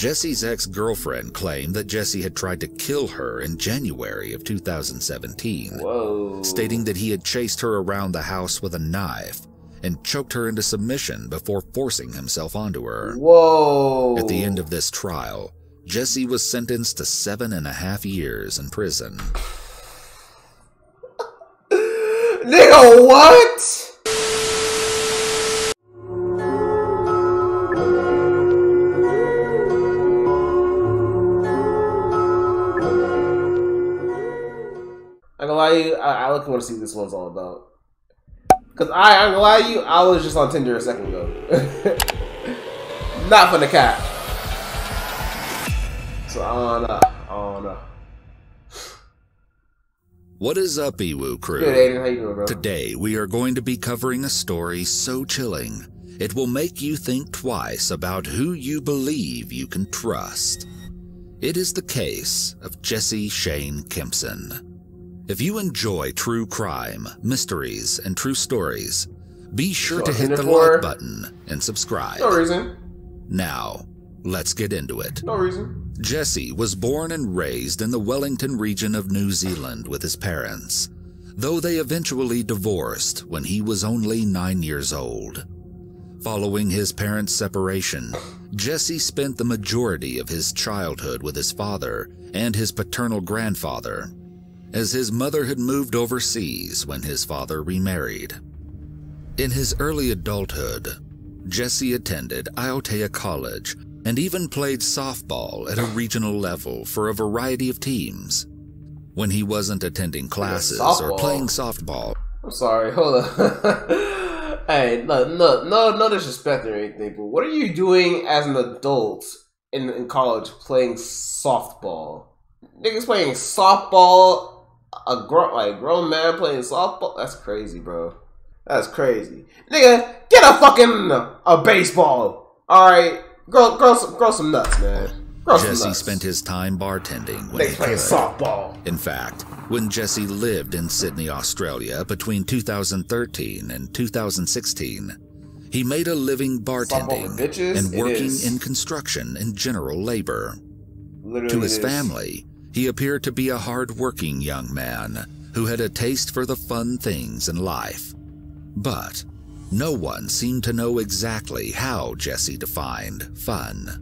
Jesse's ex-girlfriend claimed that Jesse had tried to kill her in January of 2017, stating that he had chased her around the house with a knife and choked her into submission before forcing himself onto her. At the end of this trial, Jesse was sentenced to 7.5 years in prison. Nigga, what? I'm gonna lie to you, I look want to see what this one's all about. Cause I'm gonna lie to you, I was just on Tinder a second ago. Not for the cat. So I don't know. What is up, Iwu crew? Good, Aiden. How you doing, bro? Today we are going to be covering a story so chilling, it will make you think twice about who you believe you can trust. It is the case of Jesse Shane Kempson. If you enjoy true crime, mysteries, and true stories, be sure to hit the like button and subscribe. No reason. Now, let's get into it. No reason. Jesse was born and raised in the Wellington region of New Zealand with his parents, though they eventually divorced when he was only 9 years old. Following his parents' separation, Jesse spent the majority of his childhood with his father and his paternal grandfather, as his mother had moved overseas when his father remarried. In his early adulthood, Jesse attended Aotea College and even played softball at a regional level for a variety of teams. When he wasn't attending classes or playing softball... I'm sorry, hold on. Hey, no disrespect or anything, but what are you doing as an adult in college playing softball? Niggas playing softball, a grown man playing softball? That's crazy, bro. That's crazy. Nigga, get a baseball. Alright? Grow some nuts, man. Jesse spent his time bartending when he played softball. In fact, when Jesse lived in Sydney, Australia between 2013 and 2016, he made a living bartending and working in construction and general labor. To his family, he appeared to be a hard-working young man who had a taste for the fun things in life. But no one seemed to know exactly how Jesse defined fun.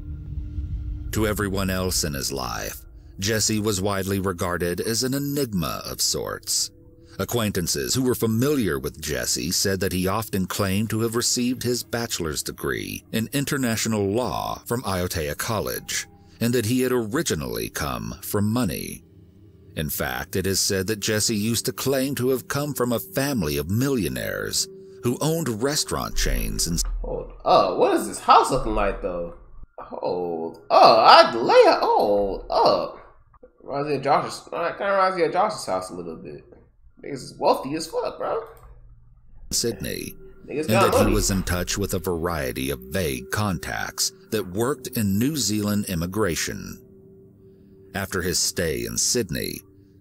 To everyone else in his life, Jesse was widely regarded as an enigma of sorts. Acquaintances who were familiar with Jesse said that he often claimed to have received his bachelor's degree in international law from Aotea College, and that he had originally come from money. In fact, it is said that Jesse used to claim to have come from a family of millionaires who owned restaurant chains and... what is this house looking like, though? Hold up. Reminds me of Josh's. Kind of reminds me of Josh's house a little bit. Niggas is wealthy as fuck, bro. Sydney, and that he was in touch with a variety of vague contacts that worked in New Zealand immigration. After his stay in Sydney,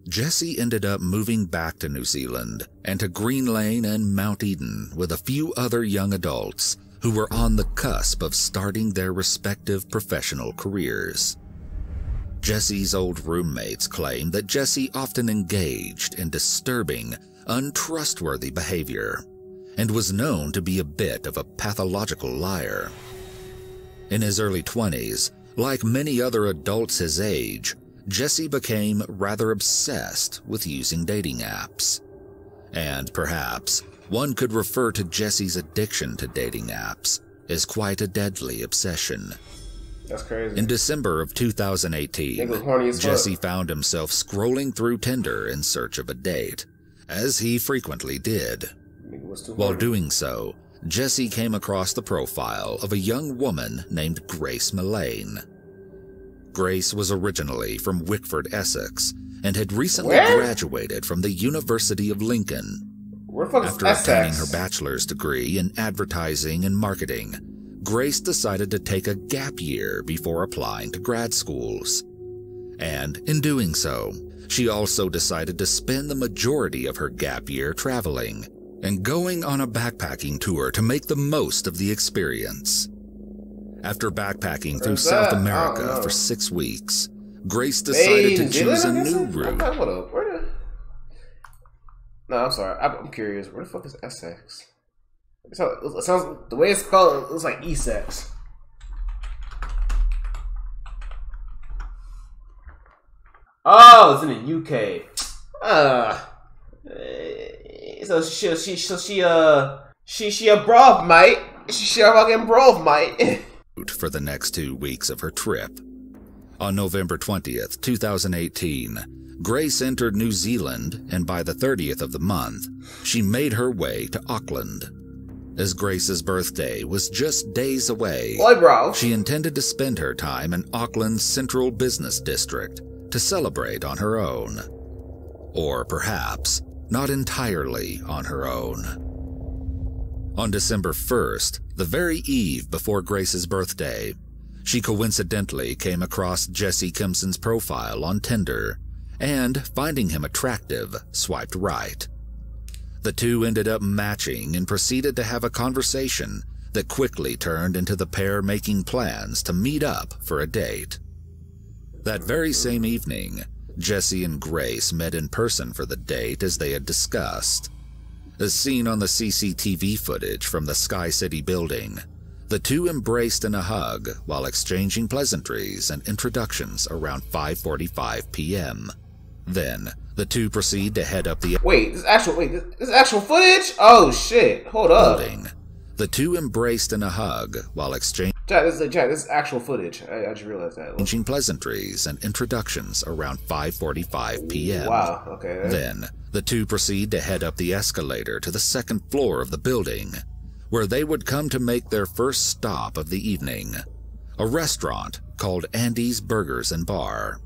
Jesse ended up moving back to New Zealand and to Green Lane and Mount Eden with a few other young adults who were on the cusp of starting their respective professional careers. Jesse's old roommates claimed that Jesse often engaged in disturbing, untrustworthy behavior and was known to be a bit of a pathological liar. In his early 20s, like many other adults his age, Jesse became rather obsessed with using dating apps. And perhaps one could refer to Jesse's addiction to dating apps as quite a deadly obsession. That's crazy. In December of 2018, Jesse found himself scrolling through Tinder in search of a date, as he frequently did. While doing so, Jesse came across the profile of a young woman named Grace Mullane. Grace was originally from Wickford, Essex, and had recently graduated from the University of Lincoln. After obtaining her bachelor's degree in advertising and marketing, Grace decided to take a gap year before applying to grad schools. And in doing so, she also decided to spend the majority of her gap year traveling and going on a backpacking tour to make the most of the experience. After backpacking through South America for 6 weeks, Grace decided to choose a new route. No, I'm sorry. I'm curious. Where the fuck is Essex? It sounds the way it's spelled. It looks like Essex. Oh, it's in the UK. So she a broth, mate. She a fucking broth, mate. For the next 2 weeks of her trip. On November 20th, 2018, Grace entered New Zealand, and by the 30th of the month, she made her way to Auckland. As Grace's birthday was just days away, she intended to spend her time in Auckland's central business district to celebrate on her own. Or perhaps not entirely on her own. On December 1st, the very eve before Grace's birthday, she coincidentally came across Jesse Kimson's profile on Tinder and, finding him attractive, swiped right. The two ended up matching and proceeded to have a conversation that quickly turned into the pair making plans to meet up for a date. That very same evening, Jesse and Grace met in person for the date as they had discussed. As seen on the CCTV footage from the Sky City building, the two embraced in a hug while exchanging pleasantries and introductions around 5:45 p.m. Then, the two proceed to head up the... This is actual footage? Oh shit, hold up. Building. The two embraced in a hug while exchanging... This is actual footage. I just realized that. Exchanging pleasantries and introductions around 5:45 p.m. Wow, okay. Then, the two proceed to head up the escalator to the second floor of the building, where they would come to make their first stop of the evening, a restaurant called Andy's Burgers and Bar.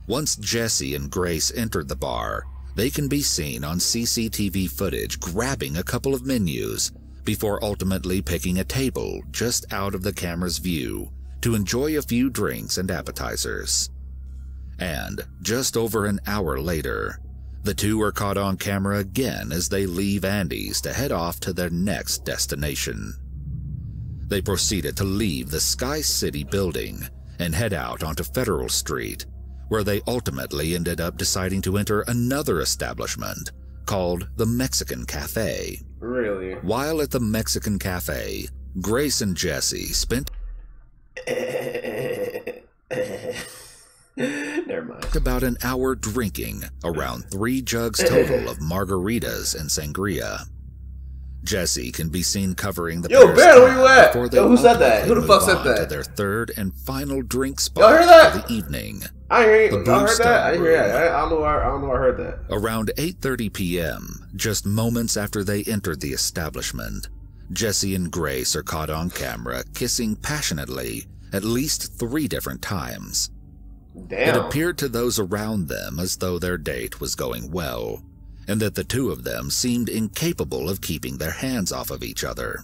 Once Jesse and Grace entered the bar, they can be seen on CCTV footage grabbing a couple of menus before ultimately picking a table just out of the camera's view to enjoy a few drinks and appetizers. And just over an hour later, the two are caught on camera again as they leave Andy's to head off to their next destination. They proceeded to leave the Sky City building and head out onto Federal Street, where they ultimately ended up deciding to enter another establishment called the Mexican Cafe. Really? While at the Mexican Cafe, Grace and Jesse spent Never mind. About an hour drinking around 3 jugs total of margaritas and sangria. Jesse can be seen covering the Ben, where you at? Who said that? Who the fuck said that? To their third and final drink spot Y'all heard that? for the evening. I hear you. Y'all heard that? I hear that. I don't know I heard that. Around 8:30 p.m., just moments after they entered the establishment, Jesse and Grace are caught on camera kissing passionately at least 3 different times. Damn. It appeared to those around them as though their date was going well, and that the two of them seemed incapable of keeping their hands off of each other.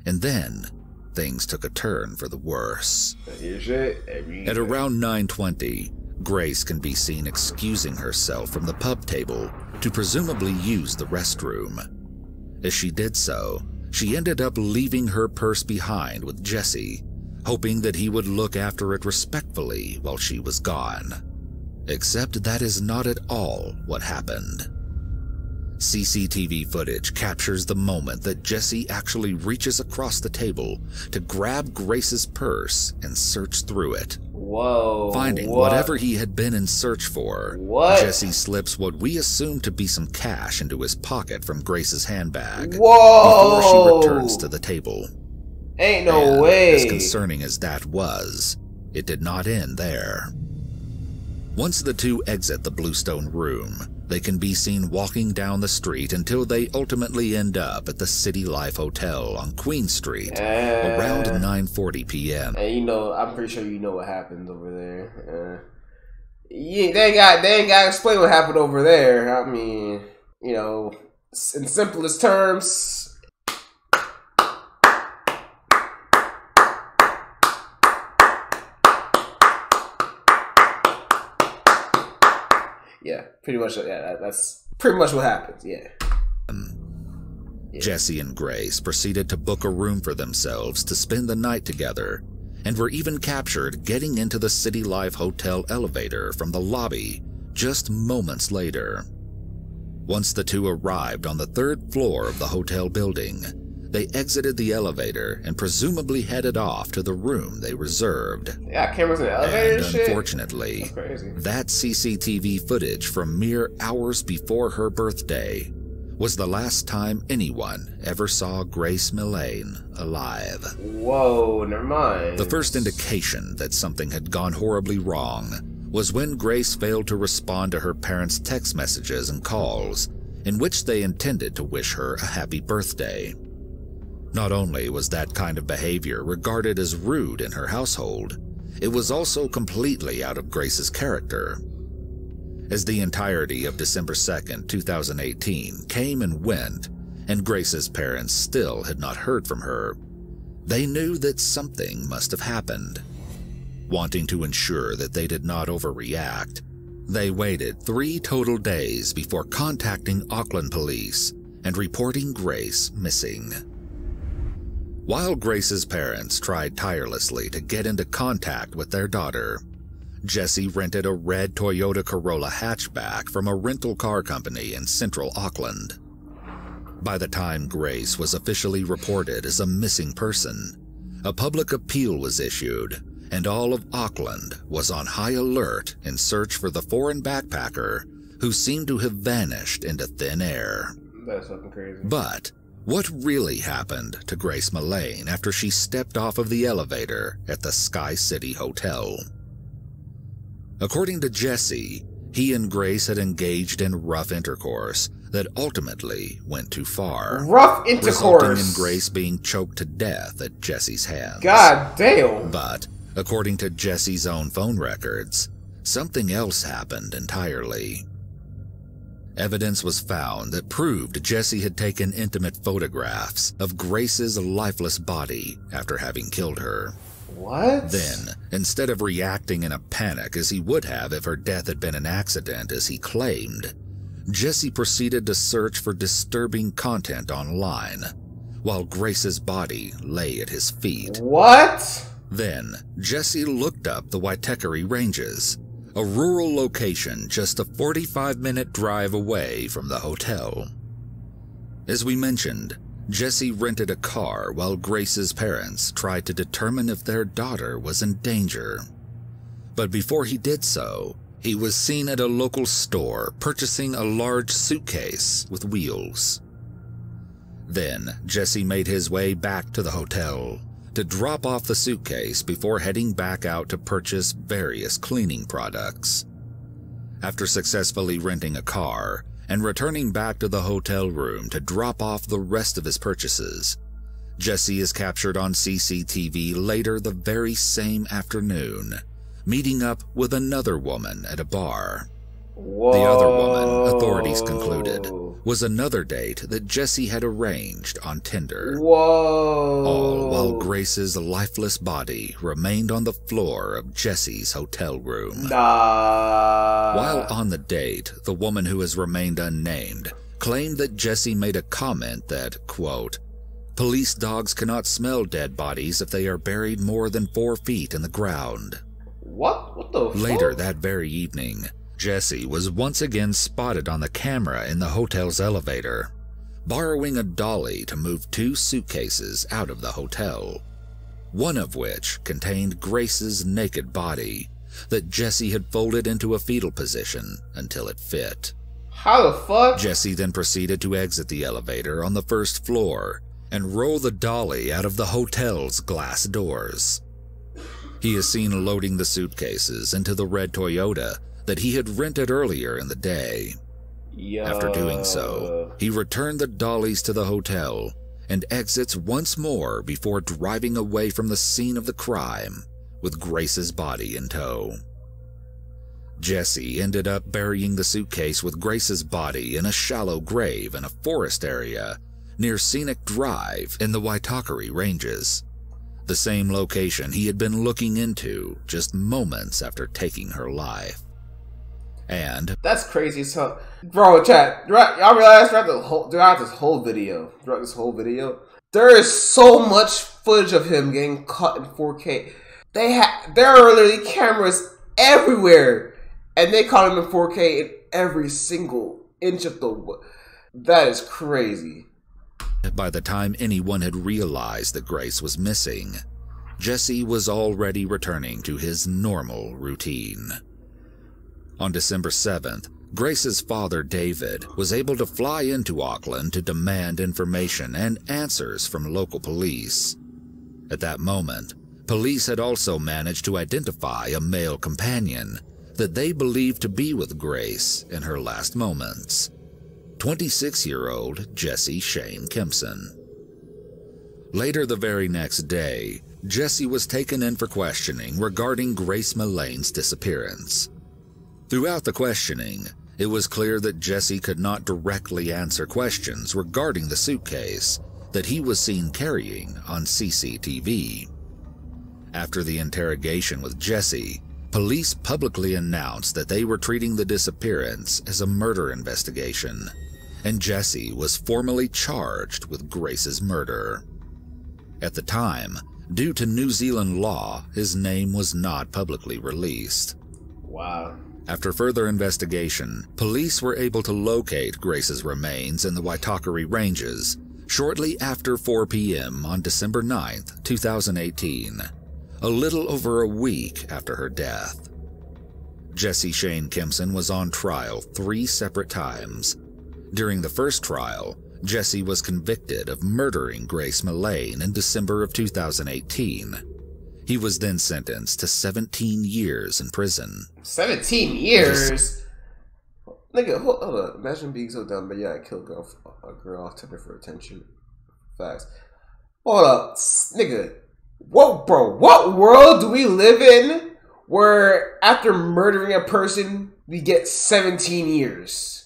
And then, things took a turn for the worse. At around 9:20, Grace can be seen excusing herself from the pub table to presumably use the restroom. As she did so, she ended up leaving her purse behind with Jesse, hoping that he would look after it respectfully while she was gone. Except that is not at all what happened. CCTV footage captures the moment that Jesse actually reaches across the table to grab Grace's purse and search through it. Whoa. Finding whatever he had been in search for, Jesse slips what we assume to be some cash into his pocket from Grace's handbag before she returns to the table. Ain't no way. As concerning as that was, it did not end there. Once the two exit the Bluestone room, they can be seen walking down the street until they ultimately end up at the City Life Hotel on Queen Street around 9:40 p.m. And I'm pretty sure you know what happened over there. They ain't got to explain what happened over there. I mean, in simplest terms. Yeah, pretty much. Yeah, that's pretty much what happens. Yeah. Jesse and Grace proceeded to book a room for themselves to spend the night together, and were even captured getting into the City Life Hotel elevator from the lobby just moments later. Once the two arrived on the 3rd floor of the hotel building, they exited the elevator and presumably headed off to the room they reserved. Yeah, cameras in the elevator and shit? Unfortunately, that CCTV footage from mere hours before her birthday was the last time anyone ever saw Grace Millane alive. Whoa, never mind. The first indication that something had gone horribly wrong was when Grace failed to respond to her parents' text messages and calls, in which they intended to wish her a happy birthday. Not only was that kind of behavior regarded as rude in her household, it was also completely out of Grace's character. As the entirety of December 2nd, 2018 came and went, and Grace's parents still had not heard from her, they knew that something must have happened. Wanting to ensure that they did not overreact, they waited 3 total days before contacting Auckland police and reporting Grace missing. While Grace's parents tried tirelessly to get into contact with their daughter, Jesse rented a red Toyota Corolla hatchback from a rental car company in central Auckland. By the time Grace was officially reported as a missing person, a public appeal was issued, and all of Auckland was on high alert in search for the foreign backpacker who seemed to have vanished into thin air. That's fucking crazy. But what really happened to Grace Millane after she stepped off of the elevator at the Sky City Hotel? According to Jesse, he and Grace had engaged in rough intercourse that ultimately went too far. Rough intercourse? Resulting in Grace being choked to death at Jesse's hands. God damn. But according to Jesse's own phone records, something else happened entirely. Evidence was found that proved Jesse had taken intimate photographs of Grace's lifeless body after having killed her. What? Then, instead of reacting in a panic as he would have if her death had been an accident as he claimed, Jesse proceeded to search for disturbing content online, while Grace's body lay at his feet. What? Then, Jesse looked up the Waitakere Ranges, a rural location just a 45-minute drive away from the hotel. As we mentioned, Jesse rented a car while Grace's parents tried to determine if their daughter was in danger. But before he did so, he was seen at a local store purchasing a large suitcase with wheels. Then, Jesse made his way back to the hotel to drop off the suitcase before heading back out to purchase various cleaning products. After successfully renting a car and returning back to the hotel room to drop off the rest of his purchases, Jesse is captured on CCTV later the very same afternoon, meeting up with another woman at a bar. Whoa. The other woman, authorities concluded, was another date that Jesse had arranged on Tinder. Whoa. All while Grace's lifeless body remained on the floor of Jesse's hotel room. Nah. While on the date, the woman who has remained unnamed claimed that Jesse made a comment that, quote, "Police dogs cannot smell dead bodies if they are buried more than 4 feet in the ground." What? What the fuck? Later that very evening, Jesse was once again spotted on the camera in the hotel's elevator, borrowing a dolly to move 2 suitcases out of the hotel, one of which contained Grace's naked body that Jesse had folded into a fetal position until it fit. How the fuck? Jesse then proceeded to exit the elevator on the 1st floor and roll the dolly out of the hotel's glass doors. He is seen loading the suitcases into the red Toyota that he had rented earlier in the day. After doing so, he returned the dollies to the hotel and exits once more before driving away from the scene of the crime with Grace's body in tow. Jesse ended up burying the suitcase with Grace's body in a shallow grave in a forest area near Scenic Drive in the Waitakere Ranges, the same location he had been looking into just moments after taking her life. And that's crazy as hell. Bro, chat, y'all realize throughout this whole video, there is so much footage of him getting caught in 4K. There are literally cameras everywhere, and they caught him in 4K in every single inch of the... That is crazy. By the time anyone had realized that Grace was missing, Jesse was already returning to his normal routine. On December 7th, Grace's father, David, was able to fly into Auckland to demand information and answers from local police. At that moment, police had also managed to identify a male companion that they believed to be with Grace in her last moments. 26-year-old Jesse Shane Kempson. Later the very next day, Jesse was taken in for questioning regarding Grace Millane's disappearance. Throughout the questioning, it was clear that Jesse could not directly answer questions regarding the suitcase that he was seen carrying on CCTV. After the interrogation with Jesse, police publicly announced that they were treating the disappearance as a murder investigation, and Jesse was formally charged with Grace's murder. At the time, due to New Zealand law, his name was not publicly released. Wow. After further investigation, police were able to locate Grace's remains in the Waitakere Ranges shortly after 4 p.m. on December 9th, 2018, a little over a week after her death. Jesse Shane Kempson was on trial 3 separate times. During the first trial, Jesse was convicted of murdering Grace Millane in December of 2018. He was then sentenced to 17 years in prison. 17 years? Nigga, hold on. Imagine being so dumb, but yeah, I killed a girl off Tinder for attention. Facts. Hold up. Nigga. Whoa, bro. What world do we live in where after murdering a person, we get 17 years?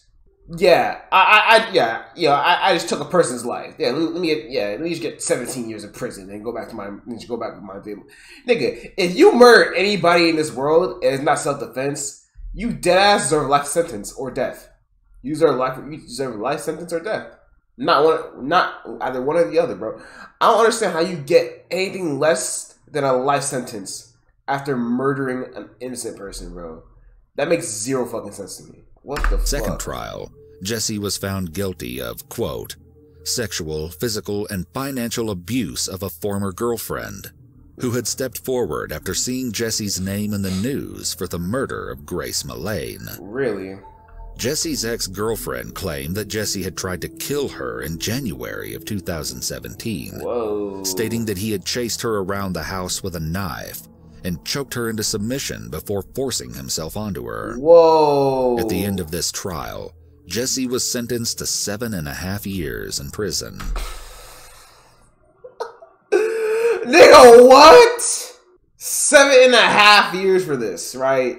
Yeah, I just took a person's life. Yeah, let me just get 17 years in prison and go back to my family. Nigga, if you murder anybody in this world and it's not self-defense, you deadass deserve a life sentence or death. You deserve a life sentence or death. Not either one or the other, bro. I don't understand how you get anything less than a life sentence after murdering an innocent person, bro. That makes zero fucking sense to me. What the fuck? Second trial, Jesse was found guilty of, quote, sexual, physical, and financial abuse of a former girlfriend who had stepped forward after seeing Jesse's name in the news for the murder of Grace Millane. Really? Jesse's ex-girlfriend claimed that Jesse had tried to kill her in January of 2017, Whoa. stating that he had chased her around the house with a knife and choked her into submission before forcing himself onto her. Whoa. At the end of this trial, Jesse was sentenced to 7.5 years in prison. Nigga, what? 7.5 years for this, right?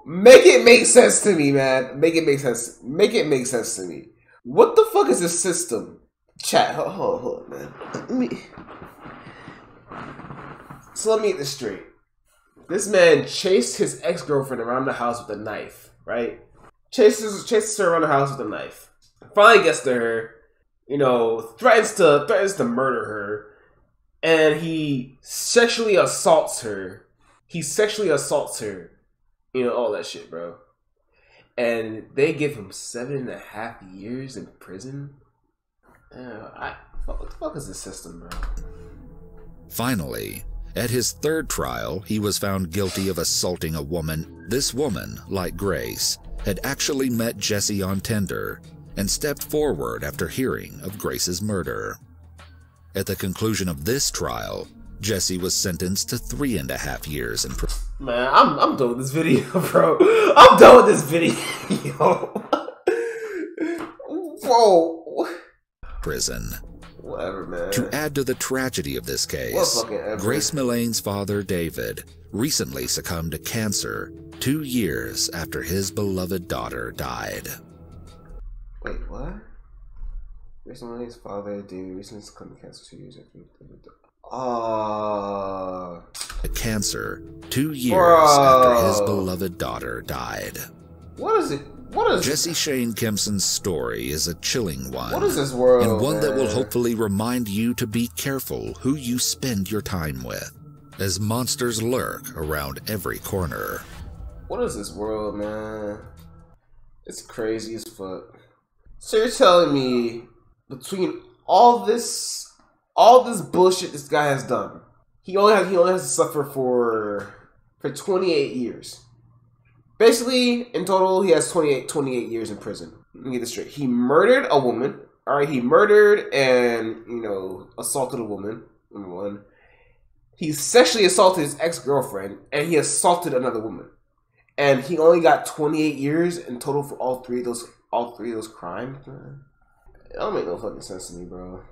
Make it make sense to me, man. Make it make sense. Make it make sense to me. What the fuck is this system? Chat, hold on, man. So let me get this straight. This man chased his ex-girlfriend around the house with a knife, right? Chases her around the house with a knife. Finally gets to her, threatens to murder her, and he sexually assaults her. All that shit, bro. And they give him 7.5 years in prison. What the fuck is this system, bro? Finally, at his third trial, he was found guilty of assaulting a woman. This woman, like Grace, had actually met Jesse on Tinder and stepped forward after hearing of Grace's murder. At the conclusion of this trial, Jesse was sentenced to 3.5 years in prison. Man, I'm done with this video, bro. I'm done with this video. Whoa. Prison. Whatever, man. To add to the tragedy of this case, Grace Millane's father, David, recently succumbed to cancer 2 years after his beloved daughter died. Wait, what? Grace Millane's father, David, recently succumbed to cancer 2 years after his beloved daughter. Cancer 2 years after his beloved daughter died. What is it? What is Jesse Shane Kempson's story is a chilling one. What is this world, and one that will man? hopefully remind you to be careful who you spend your time with, as monsters lurk around every corner. What is this world, man? It's crazy as fuck. So you're telling me between all this bullshit this guy has done, he only has to suffer for 28 years. Basically, in total, he has 28 years in prison. Let me get this straight. He murdered a woman. All right, he murdered and, assaulted a woman, number one. He sexually assaulted his ex-girlfriend, and he assaulted another woman. And he only got 28 years in total for all three of those crimes, man. It don't make no fucking sense to me, bro.